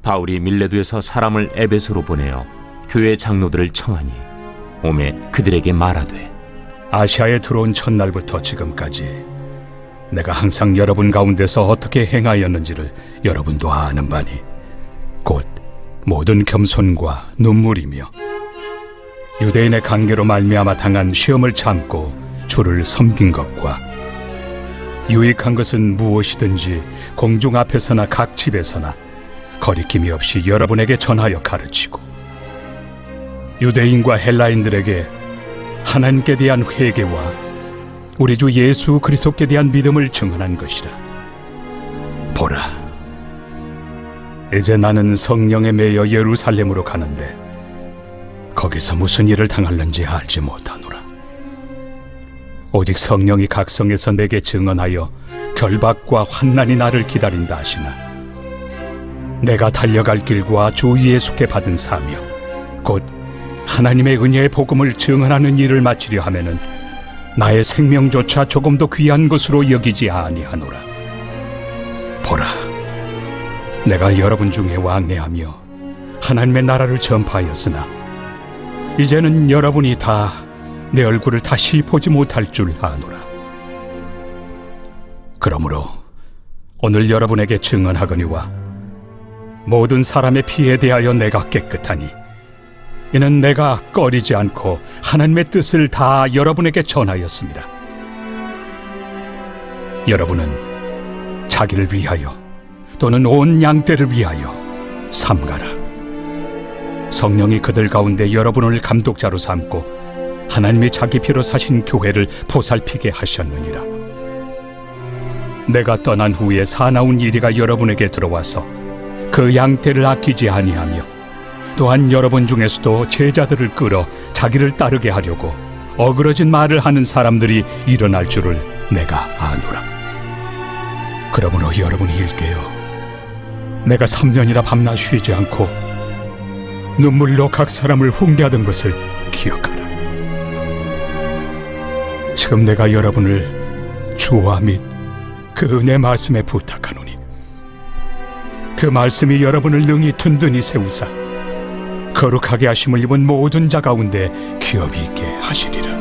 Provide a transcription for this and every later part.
바울이 밀레도에서 사람을 에베소로 보내어 교회 장로들을 청하니 오매 그들에게 말하되, 아시아에 들어온 첫날부터 지금까지 내가 항상 여러분 가운데서 어떻게 행하였는지를 여러분도 아는 바니 곧 모든 겸손과 눈물이며 유대인의 관계로 말미암아 당한 시험을 참고 주를 섬긴 것과 유익한 것은 무엇이든지 공중 앞에서나 각 집에서나 거리낌이 없이 여러분에게 전하여 가르치고 유대인과 헬라인들에게 하나님께 대한 회개와 우리 주 예수 그리스도께 대한 믿음을 증언한 것이라. 보라, 이제 나는 성령에 매여 예루살렘으로 가는데 거기서 무슨 일을 당할는지 알지 못하노라. 오직 성령이 각성에서 내게 증언하여 결박과 환난이 나를 기다린다 하시나 내가 달려갈 길과 주 예수께 받은 사명 곧 하나님의 은혜의 복음을 증언하는 일을 마치려 하면은 나의 생명조차 조금도 귀한 것으로 여기지 아니하노라. 보라, 내가 여러분 중에 왕래하며 하나님의 나라를 전파하였으나 이제는 여러분이 다 내 얼굴을 다시 보지 못할 줄 아노라. 그러므로 오늘 여러분에게 증언하거니와 모든 사람의 피에 대하여 내가 깨끗하니 이는 내가 꺼리지 않고 하나님의 뜻을 다 여러분에게 전하였습니다. 여러분은 자기를 위하여 또는 온 양떼를 위하여 삼가라. 성령이 그들 가운데 여러분을 감독자로 삼고 하나님이 자기 피로 사신 교회를 보살피게 하셨느니라. 내가 떠난 후에 사나운 이리가 여러분에게 들어와서 그 양떼를 아끼지 아니하며 또한 여러분 중에서도 제자들을 끌어 자기를 따르게 하려고 어그러진 말을 하는 사람들이 일어날 줄을 내가 아노라. 그러므로 여러분이 일깨어 내가 3년이나 밤낮 쉬지 않고 눈물로 각 사람을 훈계하던 것을 기억하라. 지금 내가 여러분을 주와 및 그 은혜 말씀에 부탁하노니 그 말씀이 여러분을 능히 든든히 세우사 거룩하게 하심을 입은 모든 자 가운데 기업이 있게 하시리라.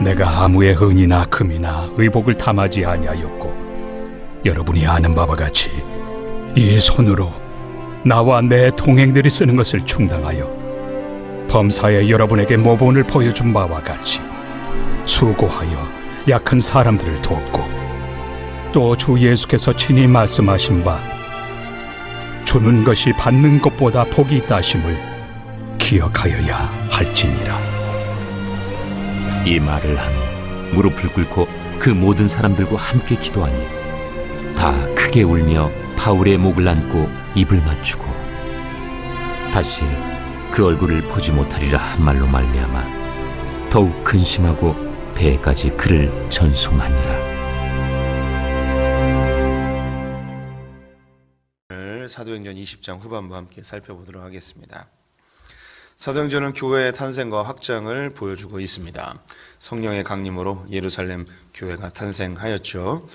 내가 아무의 은이나 금이나 의복을 탐하지 아니하였고 여러분이 아는 바와 같이 이 손으로 나와 내 동행들이 쓰는 것을 충당하여 범사에 여러분에게 모본을 보여준 바와 같이 수고하여 약한 사람들을 돕고 또 주 예수께서 친히 말씀하신 바 주는 것이 받는 것보다 복이 있다 하심을 기억하여야 할지니라. 이 말을 하며 무릎을 꿇고 그 모든 사람들과 함께 기도하니 다 크게 울며 바울의 목을 안고 입을 맞추고 다시 그 얼굴을 보지 못하리라 한 말로 말미암아 더욱 근심하고 배에까지 그를 전송하니라. 사도행전 20장 후반부 함께 살펴보도록 하겠습니다. 사도행전은 교회의 탄생과 확장을 보여주고 있습니다. 성령의 강림으로 예루살렘 교회가 탄생하였죠.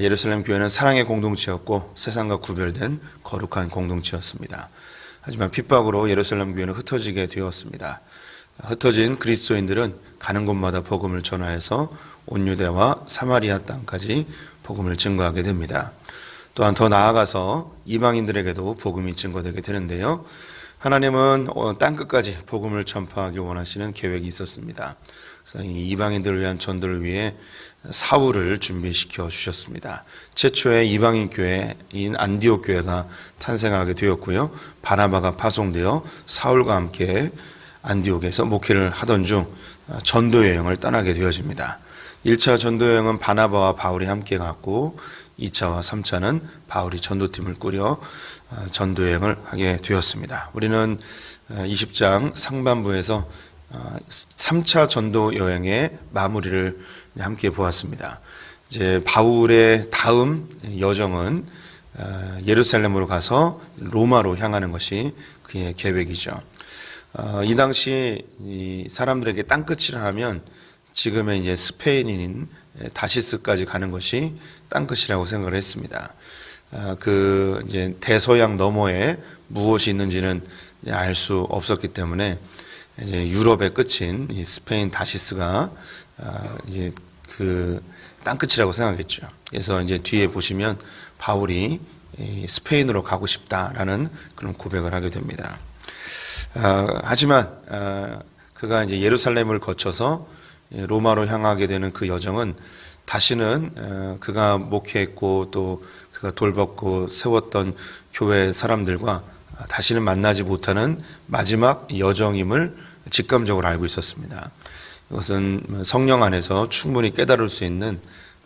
예루살렘 교회는 사랑의 공동체였고 세상과 구별된 거룩한 공동체였습니다. 하지만 핍박으로 예루살렘 교회는 흩어지게 되었습니다. 흩어진 그리스도인들은 가는 곳마다 복음을 전하여서 온 유대와 사마리아 땅까지 복음을 증거하게 됩니다. 또한 더 나아가서 이방인들에게도 복음이 증거되게 되는데요. 하나님은 땅끝까지 복음을 전파하기 원하시는 계획이 있었습니다. 그래서 이 이방인들을 위한 전도를 위해 사울을 준비시켜 주셨습니다. 최초의 이방인 교회인 안디옥 교회가 탄생하게 되었고요. 바나바가 파송되어 사울과 함께 안디옥에서 목회를 하던 중 전도 여행을 떠나게 되어집니다. 1차 전도 여행은 바나바와 바울이 함께 갔고 2차와 3차는 바울이 전도팀을 꾸려 전도 여행을 하게 되었습니다. 우리는 20장 상반부에서 3차 전도 여행의 마무리를 함께 보았습니다. 이제 바울의 다음 여정은 예루살렘으로 가서 로마로 향하는 것이 그의 계획이죠. 이 당시 이 사람들에게 땅끝이라 하면 지금의 이제 스페인인 다시스까지 가는 것이 땅끝이라고 생각을 했습니다. 그 이제 대서양 너머에 무엇이 있는지는 알 수 없었기 때문에 이제 유럽의 끝인 이 스페인 다시스가 이제 그 땅끝이라고 생각했죠. 그래서 이제 뒤에 보시면 바울이 스페인으로 가고 싶다라는 그런 고백을 하게 됩니다. 하지만 그가 이제 예루살렘을 거쳐서 로마로 향하게 되는 그 여정은 다시는 그가 목회했고 또 그가 돌봤고 세웠던 교회 사람들과 다시는 만나지 못하는 마지막 여정임을 직감적으로 알고 있었습니다. 이것은 성령 안에서 충분히 깨달을 수 있는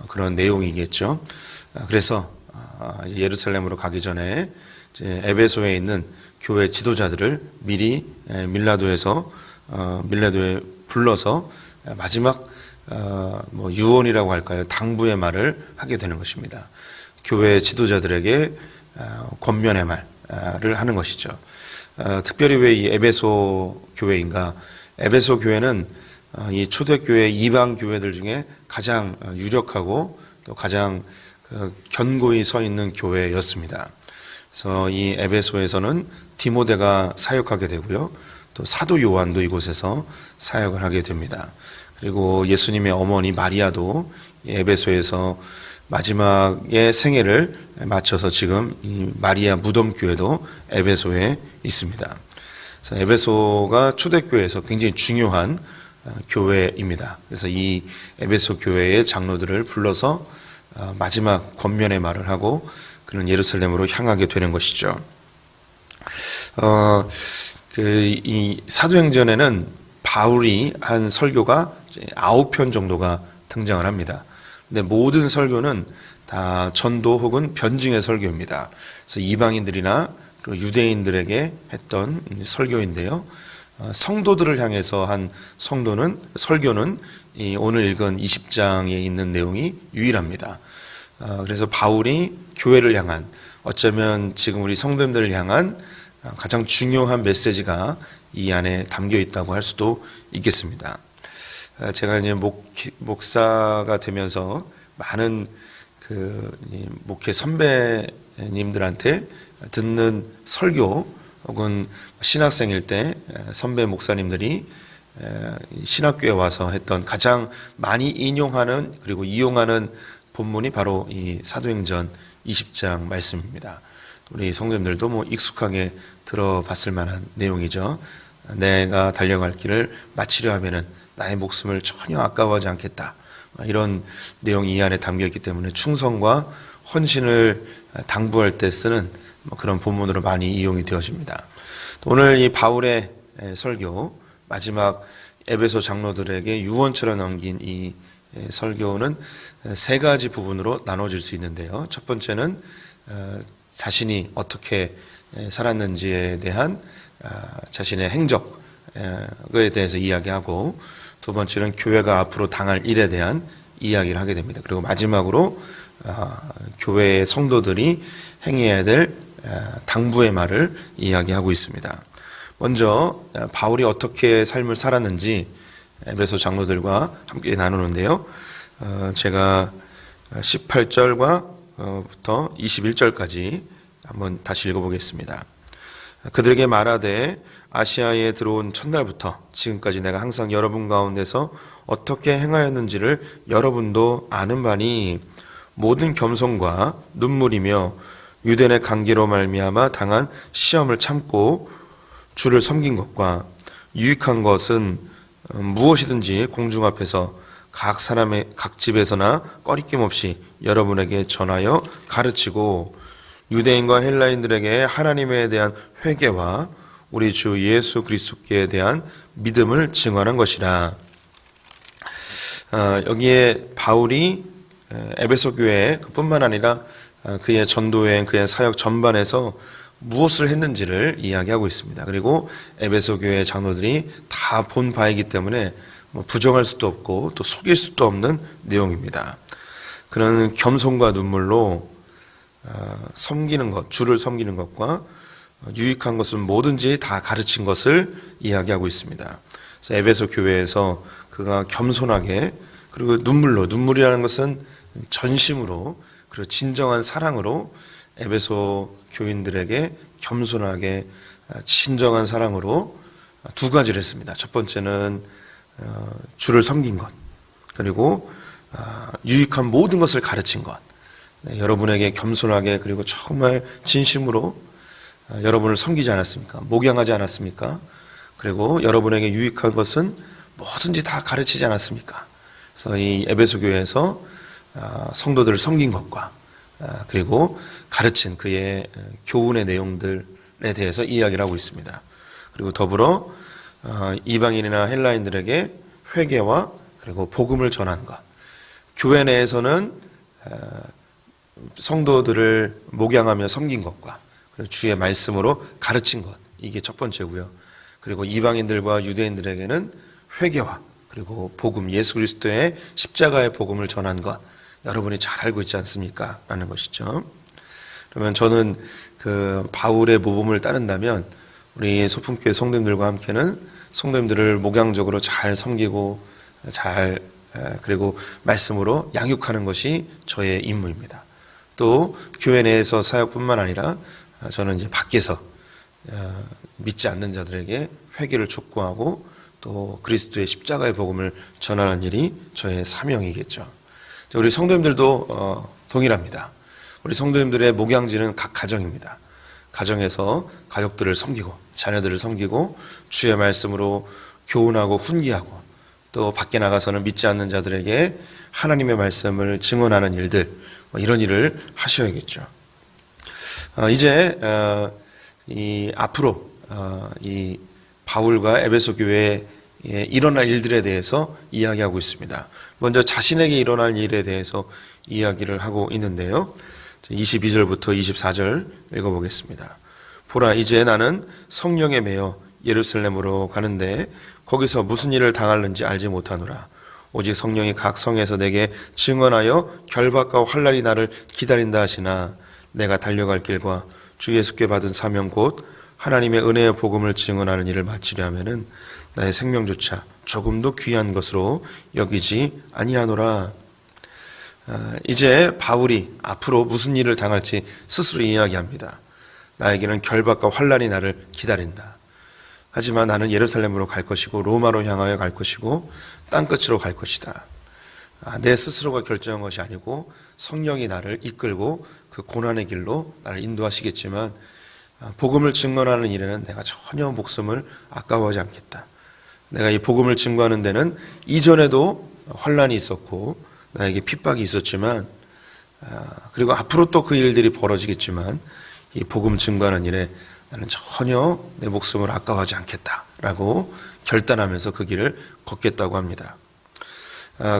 그런 내용이겠죠. 그래서 예루살렘으로 가기 전에 에베소에 있는 교회 지도자들을 미리 밀라도에 불러서 마지막 유언이라고 할까요? 당부의 말을 하게 되는 것입니다. 교회 지도자들에게 권면의 말을 하는 것이죠. 특별히 왜 이 에베소 교회인가? 에베소 교회는 이 초대교회 이방 교회들 중에 가장 유력하고 또 가장 견고히 서 있는 교회였습니다. 그래서 이 에베소에서는 디모데가 사역하게 되고요. 또 사도 요한도 이곳에서 사역을 하게 됩니다. 그리고 예수님의 어머니 마리아도 에베소에서 마지막의 생애를 마쳐서 지금 이 마리아 무덤 교회도 에베소에 있습니다. 그래서 에베소가 초대교회에서 굉장히 중요한 교회입니다. 그래서 이 에베소 교회의 장로들을 불러서 마지막 권면의 말을 하고 그는 예루살렘으로 향하게 되는 것이죠. 이 사도행전에는 바울이 한 설교가 9편 정도가 등장을 합니다. 근데 모든 설교는 다 전도 혹은 변증의 설교입니다. 그래서 이방인들이나 그리고 유대인들에게 했던 설교인데요. 성도들을 향해서 한 설교는 이 오늘 읽은 20장에 있는 내용이 유일합니다. 그래서 바울이 교회를 향한, 어쩌면 지금 우리 성도님들을 향한 가장 중요한 메시지가 이 안에 담겨 있다고 할 수도 있겠습니다. 제가 이제 목사가 되면서 많은 그 목회 선배님들한테 듣는 설교 혹은 신학생일 때 선배 목사님들이 신학교에 와서 했던 가장 많이 인용하는 그리고 이용하는 본문이 바로 이 사도행전 20장 말씀입니다. 우리 성도님들도 뭐 익숙하게 들어봤을 만한 내용이죠. 내가 달려갈 길을 마치려 하면은 나의 목숨을 전혀 아까워하지 않겠다. 이런 내용이 이 안에 담겨있기 때문에 충성과 헌신을 당부할 때 쓰는 그런 본문으로 많이 이용이 되어집니다. 오늘 이 바울의 설교, 마지막 에베소 장로들에게 유언처럼 남긴 이 설교는 세 가지 부분으로 나눠질 수 있는데요. 첫 번째는 자신이 어떻게 살았는지에 대한 자신의 행적에 대해서 이야기하고, 두 번째는 교회가 앞으로 당할 일에 대한 이야기를 하게 됩니다. 그리고 마지막으로 교회의 성도들이 행해야 될 당부의 말을 이야기하고 있습니다. 먼저 바울이 어떻게 삶을 살았는지 에베소 장로들과 함께 나누는데요. 제가 18절과 부터 21절까지 한번 다시 읽어보겠습니다. 그들에게 말하되 아시아에 들어온 첫날부터 지금까지 내가 항상 여러분 가운데서 어떻게 행하였는지를 여러분도 아는 바니 모든 겸손과 눈물이며 유대인의 관계로 말미암아 당한 시험을 참고 주를 섬긴 것과 유익한 것은 무엇이든지 공중 앞에서 각 사람의 각 집에서나 꺼리낌 없이 여러분에게 전하여 가르치고 유대인과 헬라인들에게 하나님에 대한 회개와 우리 주 예수 그리스도께 대한 믿음을 증언한 것이라. 여기에 바울이 에베소 교회 뿐만 아니라 그의 전도여행, 그의 사역 전반에서 무엇을 했는지를 이야기하고 있습니다. 그리고 에베소 교회 장로들이 다 본 바이기 때문에 부정할 수도 없고 또 속일 수도 없는 내용입니다. 그런 겸손과 눈물로 섬기는 것, 주를 섬기는 것과 유익한 것은 뭐든지 다 가르친 것을 이야기하고 있습니다. 그래서 에베소 교회에서 그가 겸손하게, 그리고 눈물이라는 것은 전심으로, 그리고 진정한 사랑으로 에베소 교인들에게 겸손하게 친정한 사랑으로 두 가지를 했습니다. 첫 번째는 주를 섬긴 것, 그리고 유익한 모든 것을 가르친 것. 여러분에게 겸손하게 그리고 정말 진심으로 여러분을 섬기지 않았습니까? 목양하지 않았습니까? 그리고 여러분에게 유익한 것은 뭐든지 다 가르치지 않았습니까? 그래서 이 에베소 교회에서 성도들을 섬긴 것과 그리고 가르친 그의 교훈의 내용들에 대해서 이야기를 하고 있습니다. 그리고 더불어 이방인이나 헬라인들에게 회개와 그리고 복음을 전한 것. 교회 내에서는 성도들을 목양하며 섬긴 것과 그리고 주의 말씀으로 가르친 것. 이게 첫 번째고요. 그리고 이방인들과 유대인들에게는 회개와 그리고 복음, 예수 그리스도의 십자가의 복음을 전한 것. 여러분이 잘 알고 있지 않습니까? 라는 것이죠. 그러면 저는 그 바울의 모범을 따른다면 우리 소품교회 성도님들과 함께는 성도님들을 목양적으로 잘 섬기고 그리고 말씀으로 양육하는 것이 저의 임무입니다. 또 교회 내에서 사역뿐만 아니라 저는 이제 밖에서 믿지 않는 자들에게 회개를 촉구하고 또 그리스도의 십자가의 복음을 전하는 일이 저의 사명이겠죠. 우리 성도님들도 동일합니다. 우리 성도님들의 목양지는 각 가정입니다. 가정에서 가족들을 섬기고 자녀들을 섬기고 주의 말씀으로 교훈하고 훈계하고 또 밖에 나가서는 믿지 않는 자들에게 하나님의 말씀을 증언하는 일들, 이런 일을 하셔야겠죠. 이제 이 앞으로 이 바울과 에베소 교회에 일어날 일들에 대해서 이야기하고 있습니다. 먼저 자신에게 일어날 일에 대해서 이야기를 하고 있는데요. 22절부터 24절 읽어보겠습니다. 보라, 이제 나는 성령에 매여 예루살렘으로 가는데 거기서 무슨 일을 당할는지 알지 못하노라. 오직 성령이 각 성에서 내게 증언하여 결박과 환난이 나를 기다린다 하시나 내가 달려갈 길과 주 예수께 받은 사명 곧 하나님의 은혜의 복음을 증언하는 일을 마치려 하면은 나의 생명조차 조금도 귀한 것으로 여기지 아니하노라. 이제 바울이 앞으로 무슨 일을 당할지 스스로 이야기합니다. 나에게는 결박과 환난이 나를 기다린다. 하지만 나는 예루살렘으로 갈 것이고 로마로 향하여 갈 것이고 땅끝으로 갈 것이다. 내 스스로가 결정한 것이 아니고 성령이 나를 이끌고 그 고난의 길로 나를 인도하시겠지만 복음을 증언하는 일에는 내가 전혀 목숨을 아까워하지 않겠다. 내가 이 복음을 증거하는 데는 이전에도 환난이 있었고 나에게 핍박이 있었지만 그리고 앞으로 또 그 일들이 벌어지겠지만 이 복음 증거하는 일에 나는 전혀 내 목숨을 아까워하지 않겠다라고 결단하면서 그 길을 걷겠다고 합니다.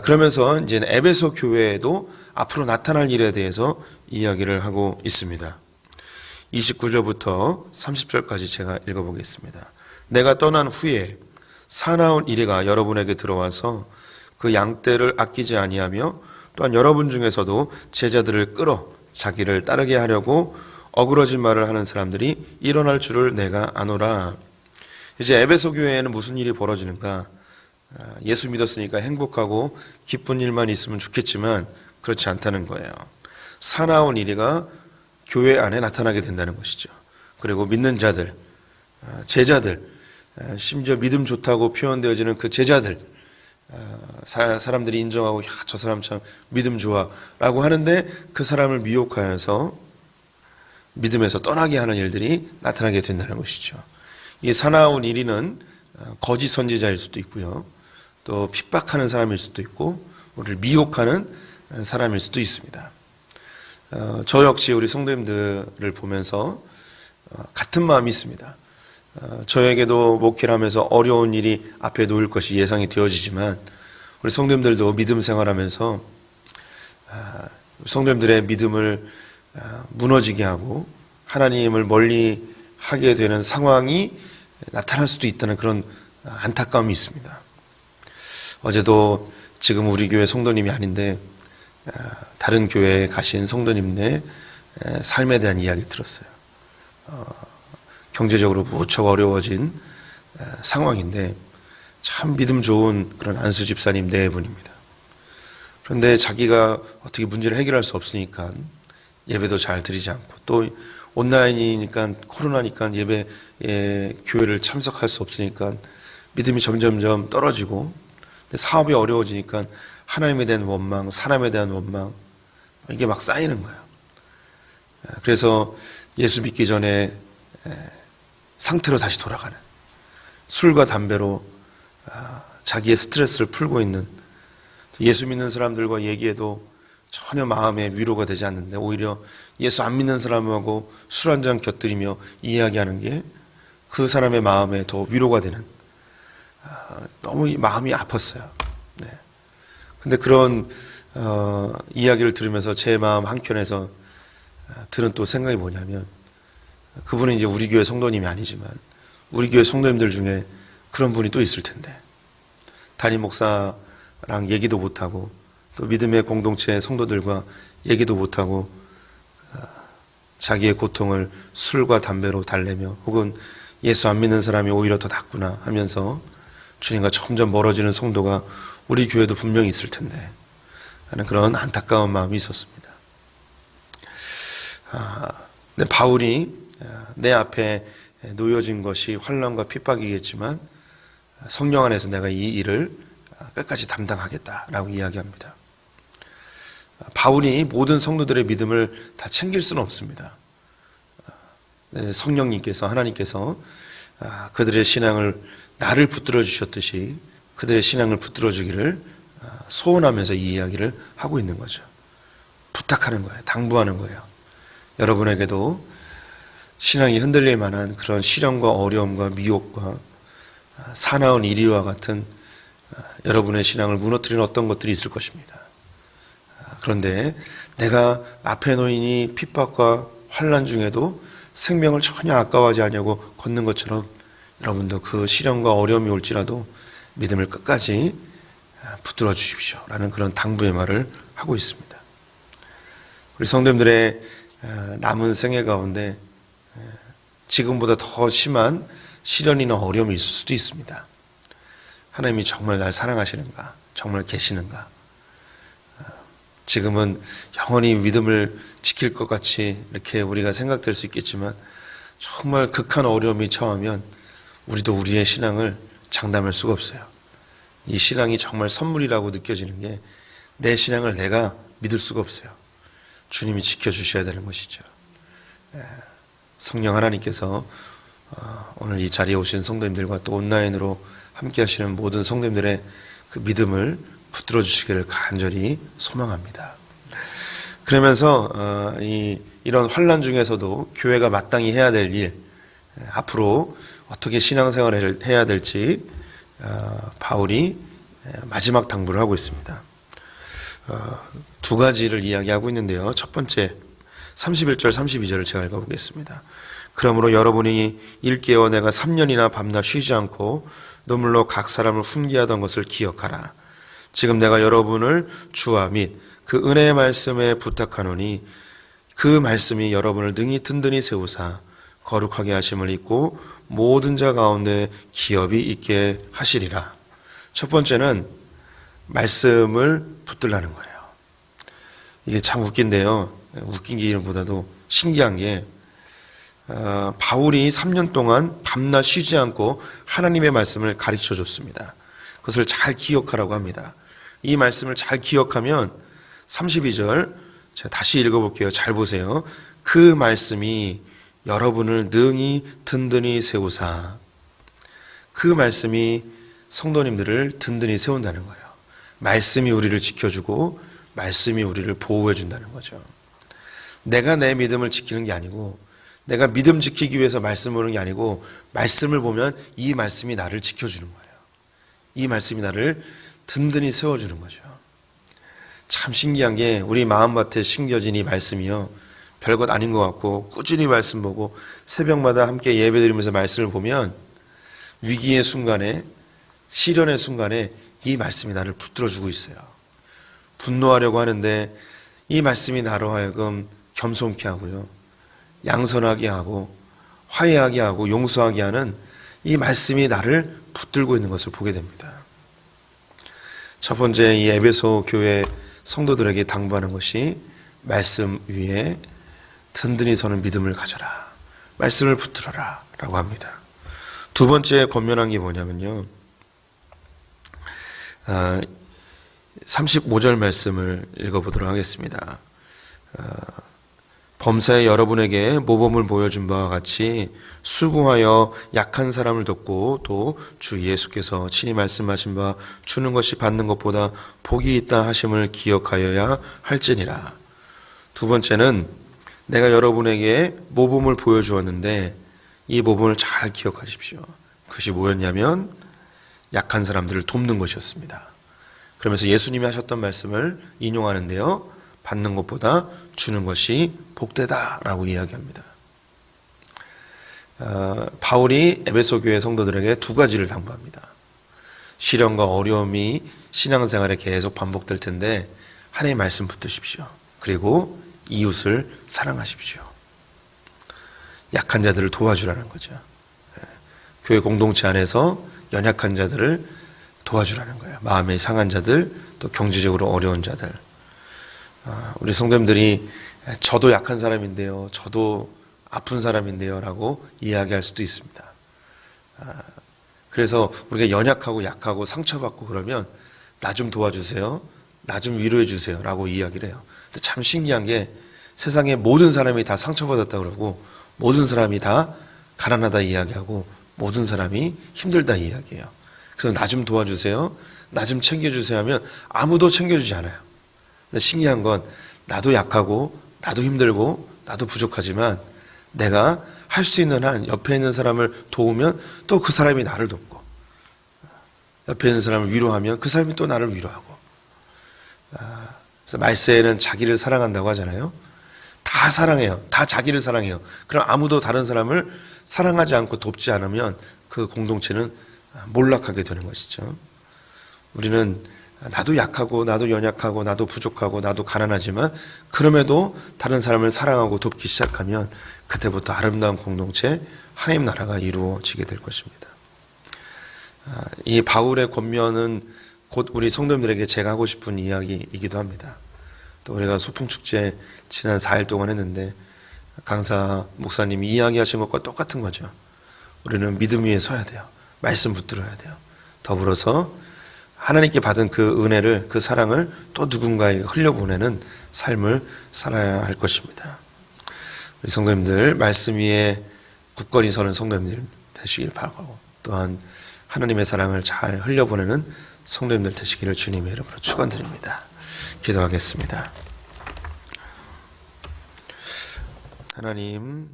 그러면서 이제 에베소 교회에도 앞으로 나타날 일에 대해서 이야기를 하고 있습니다. 29절부터 30절까지 제가 읽어보겠습니다. 내가 떠난 후에 사나운 이래가 여러분에게 들어와서 그 양떼를 아끼지 아니하며 또한 여러분 중에서도 제자들을 끌어 자기를 따르게 하려고 어그러진 말을 하는 사람들이 일어날 줄을 내가 아노라. 이제 에베소 교회에는 무슨 일이 벌어지는가? 예수 믿었으니까 행복하고 기쁜 일만 있으면 좋겠지만 그렇지 않다는 거예요. 사나운 이래가 교회 안에 나타나게 된다는 것이죠. 그리고 믿는 자들, 제자들, 심지어 믿음 좋다고 표현되어지는 그 제자들, 사람들이 인정하고 저 사람 참 믿음 좋아 라고 하는데 그 사람을 미혹하여서 믿음에서 떠나게 하는 일들이 나타나게 된다는 것이죠. 이 사나운 이리는 거짓 선지자일 수도 있고요. 또 핍박하는 사람일 수도 있고 우리를 미혹하는 사람일 수도 있습니다. 저 역시 우리 성도님들을 보면서 같은 마음이 있습니다. 저에게도 목회를 하면서 어려운 일이 앞에 놓일 것이 예상이 되어지지만 우리 성도님들도 믿음 생활하면서 성도님들의 믿음을 무너지게 하고 하나님을 멀리 하게 되는 상황이 나타날 수도 있다는 그런 안타까움이 있습니다. 어제도 지금 우리 교회 성도님이 아닌데 다른 교회에 가신 성도님의 삶에 대한 이야기를 들었어요. 경제적으로 무척 어려워진 상황인데 참 믿음 좋은 그런 안수 집사님 네 분입니다. 그런데 자기가 어떻게 문제를 해결할 수 없으니까 예배도 잘 드리지 않고, 또 온라인이니까 코로나니까 교회를 참석할 수 없으니까 믿음이 점점점 떨어지고, 사업이 어려워지니까 하나님에 대한 원망, 사람에 대한 원망, 이게 막 쌓이는 거예요. 그래서 예수 믿기 전에 상태로 다시 돌아가는, 술과 담배로 자기의 스트레스를 풀고 있는, 예수 믿는 사람들과 얘기해도 전혀 마음에 위로가 되지 않는데 오히려 예수 안 믿는 사람하고 술 한잔 곁들이며 이야기하는 게 그 사람의 마음에 더 위로가 되는, 너무 마음이 아팠어요. 네. 근데 그런 이야기를 들으면서 제 마음 한켠에서 들은 또 생각이 뭐냐면, 그분은 이제 우리 교회 성도님이 아니지만 우리 교회 성도님들 중에 그런 분이 또 있을 텐데, 담임 목사랑 얘기도 못하고 또 믿음의 공동체 성도들과 얘기도 못하고 자기의 고통을 술과 담배로 달래며, 혹은 예수 안 믿는 사람이 오히려 더 낫구나 하면서 주님과 점점 멀어지는 성도가 우리 교회도 분명히 있을 텐데 하는 그런 안타까운 마음이 있었습니다. 근데 바울이 내 앞에 놓여진 것이 환난과 핍박이겠지만 성령 안에서 내가 이 일을 끝까지 담당하겠다라고 이야기합니다. 바울이 모든 성도들의 믿음을 다 챙길 수는 없습니다. 성령님께서, 하나님께서 그들의 신앙을 나를 붙들어 주셨듯이 그들의 신앙을 붙들어 주기를 소원하면서 이 이야기를 하고 있는 거죠. 부탁하는 거예요. 당부하는 거예요. 여러분에게도 신앙이 흔들릴 만한 그런 시련과 어려움과 미혹과 사나운 이리와 같은 여러분의 신앙을 무너뜨리는 어떤 것들이 있을 것입니다. 그런데 내가 앞에 놓이니 핍박과 환난 중에도 생명을 전혀 아까워하지 않냐고 걷는 것처럼 여러분도 그 시련과 어려움이 올지라도 믿음을 끝까지 붙들어 주십시오 라는 그런 당부의 말을 하고 있습니다. 우리 성도님들의 남은 생애 가운데 지금보다 더 심한 시련이나 어려움이 있을 수도 있습니다. 하나님이 정말 날 사랑하시는가? 정말 계시는가? 지금은 영원히 믿음을 지킬 것 같이 이렇게 우리가 생각될 수 있겠지만, 정말 극한 어려움이 처하면 우리도 우리의 신앙을 장담할 수가 없어요. 이 신앙이 정말 선물이라고 느껴지는 게 내 신앙을 내가 믿을 수가 없어요. 주님이 지켜주셔야 되는 것이죠. 성령 하나님께서 오늘 이 자리에 오신 성도님들과 또 온라인으로 함께 하시는 모든 성도님들의 그 믿음을 붙들어 주시기를 간절히 소망합니다. 그러면서 이런 환난 중에서도 교회가 마땅히 해야 될 일, 앞으로 어떻게 신앙생활을 해야 될지 바울이 마지막 당부를 하고 있습니다. 두 가지를 이야기하고 있는데요. 첫 번째 31절 32절을 제가 읽어보겠습니다. 그러므로 여러분이 일깨워 내가 3년이나 밤낮 쉬지 않고 눈물로 각 사람을 훈계하던 것을 기억하라. 지금 내가 여러분을 주와 및 그 은혜의 말씀에 부탁하노니 그 말씀이 여러분을 능히 든든히 세우사 거룩하게 하심을 입고 모든 자 가운데 기업이 있게 하시리라. 첫 번째는 말씀을 붙들라는 거예요. 이게 참 웃긴데요. 웃긴 기보다도 신기한 게 바울이 3년 동안 밤낮 쉬지 않고 하나님의 말씀을 가르쳐 줬습니다. 그것을 잘 기억하라고 합니다. 이 말씀을 잘 기억하면 32절 제가 다시 읽어볼게요. 잘 보세요. 그 말씀이 여러분을 능히 든든히 세우사. 그 말씀이 성도님들을 든든히 세운다는 거예요. 말씀이 우리를 지켜주고 말씀이 우리를 보호해 준다는 거죠. 내가 내 믿음을 지키는 게 아니고, 내가 믿음 지키기 위해서 말씀 보는 게 아니고, 말씀을 보면 이 말씀이 나를 지켜주는 거예요. 이 말씀이 나를 든든히 세워주는 거죠. 참 신기한 게 우리 마음밭에 심겨진 이 말씀이요, 별것 아닌 것 같고 꾸준히 말씀 보고 새벽마다 함께 예배드리면서 말씀을 보면 위기의 순간에, 시련의 순간에 이 말씀이 나를 붙들어주고 있어요. 분노하려고 하는데 이 말씀이 나로 하여금 겸손케 하고요, 양선하게 하고 화해하게 하고 용서하게 하는 이 말씀이 나를 붙들고 있는 것을 보게 됩니다. 첫 번째, 이 에베소 교회 성도들에게 당부하는 것이 말씀 위에 든든히 서는 믿음을 가져라. 말씀을 붙들어라. 라고 합니다. 두 번째 권면한 게 뭐냐면요. 35절 말씀을 읽어보도록 하겠습니다. 범사에 여러분에게 모범을 보여준 바와 같이 수고하여 약한 사람을 돕고 또 주 예수께서 친히 말씀하신 바 주는 것이 받는 것보다 복이 있다 하심을 기억하여야 할지니라. 두 번째는 내가 여러분에게 모범을 보여주었는데 이 모범을 잘 기억하십시오. 그것이 뭐였냐면 약한 사람들을 돕는 것이었습니다. 그러면서 예수님이 하셨던 말씀을 인용하는데요. 받는 것보다 주는 것이 복되다라고 이야기합니다. 바울이 에베소 교회 성도들에게 두 가지를 당부합니다. 시련과 어려움이 신앙생활에 계속 반복될 텐데 하나님의 말씀 붙드십시오. 그리고 이웃을 사랑하십시오. 약한 자들을 도와주라는 거죠. 교회 공동체 안에서 연약한 자들을 도와주라는 거예요. 마음이 상한 자들, 또 경제적으로 어려운 자들. 우리 성도님들이 저도 약한 사람인데요, 저도 아픈 사람인데요 라고 이야기할 수도 있습니다. 그래서 우리가 연약하고 약하고 상처받고 그러면 나 좀 도와주세요, 나 좀 위로해 주세요 라고 이야기를 해요. 근데 참 신기한 게 세상에 모든 사람이 다 상처받았다 그러고 모든 사람이 다 가난하다 이야기하고 모든 사람이 힘들다 이야기해요. 그래서 나 좀 도와주세요, 나 좀 챙겨주세요 하면 아무도 챙겨주지 않아요. 근데 신기한 건 나도 약하고 나도 힘들고 나도 부족하지만 내가 할 수 있는 한 옆에 있는 사람을 도우면 또 그 사람이 나를 돕고 옆에 있는 사람을 위로하면 그 사람이 또 나를 위로하고. 그래서 말세에는 자기를 사랑한다고 하잖아요. 다 사랑해요. 다 자기를 사랑해요. 그럼 아무도 다른 사람을 사랑하지 않고 돕지 않으면 그 공동체는 몰락하게 되는 것이죠. 우리는 나도 약하고 나도 연약하고 나도 부족하고 나도 가난하지만 그럼에도 다른 사람을 사랑하고 돕기 시작하면 그때부터 아름다운 공동체, 하나님 나라가 이루어지게 될 것입니다. 이 바울의 권면은 곧 우리 성도님들에게 제가 하고 싶은 이야기이기도 합니다. 또 우리가 소풍축제 지난 4일 동안 했는데 강사 목사님이 이야기하신 것과 똑같은 거죠. 우리는 믿음 위에 서야 돼요. 말씀 붙들어야 돼요. 더불어서 하나님께 받은 그 은혜를, 그 사랑을 또 누군가에게 흘려보내는 삶을 살아야 할 것입니다. 우리 성도님들 말씀 위에 굳건히 서는 성도님들 되시길 바라고, 또한 하나님의 사랑을 잘 흘려보내는 성도님들 되시기를 주님의 이름으로 축원드립니다. 기도하겠습니다. 하나님,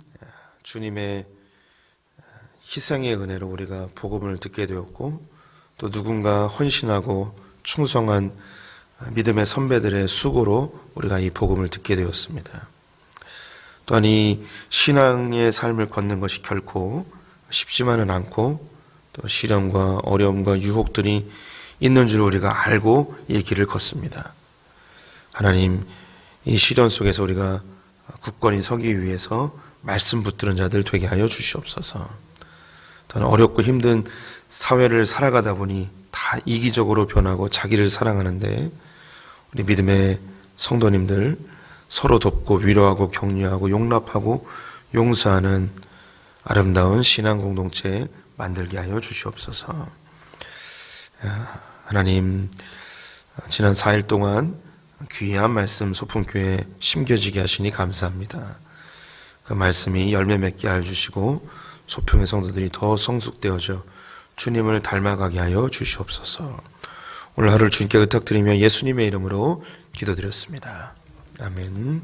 주님의 희생의 은혜로 우리가 복음을 듣게 되었고 또 누군가 헌신하고 충성한 믿음의 선배들의 수고로 우리가 이 복음을 듣게 되었습니다. 또한 이 신앙의 삶을 걷는 것이 결코 쉽지만은 않고 또 시련과 어려움과 유혹들이 있는 줄 우리가 알고 이 길을 걷습니다. 하나님, 이 시련 속에서 우리가 굳건히 서기 위해서 말씀 붙드는 자들 되게 하여 주시옵소서. 또한 어렵고 힘든 사회를 살아가다 보니 다 이기적으로 변하고 자기를 사랑하는데 우리 믿음의 성도님들 서로 돕고 위로하고 격려하고 용납하고 용서하는 아름다운 신앙 공동체 만들게 하여 주시옵소서. 하나님, 지난 4일 동안 귀한 말씀 소풍교회에 심겨지게 하시니 감사합니다. 그 말씀이 열매 맺게 하여 주시고 소풍의 성도들이 더 성숙되어져 주님을 닮아가게 하여 주시옵소서. 오늘 하루를 주님께 의탁드리며 예수님의 이름으로 기도드렸습니다. 아멘.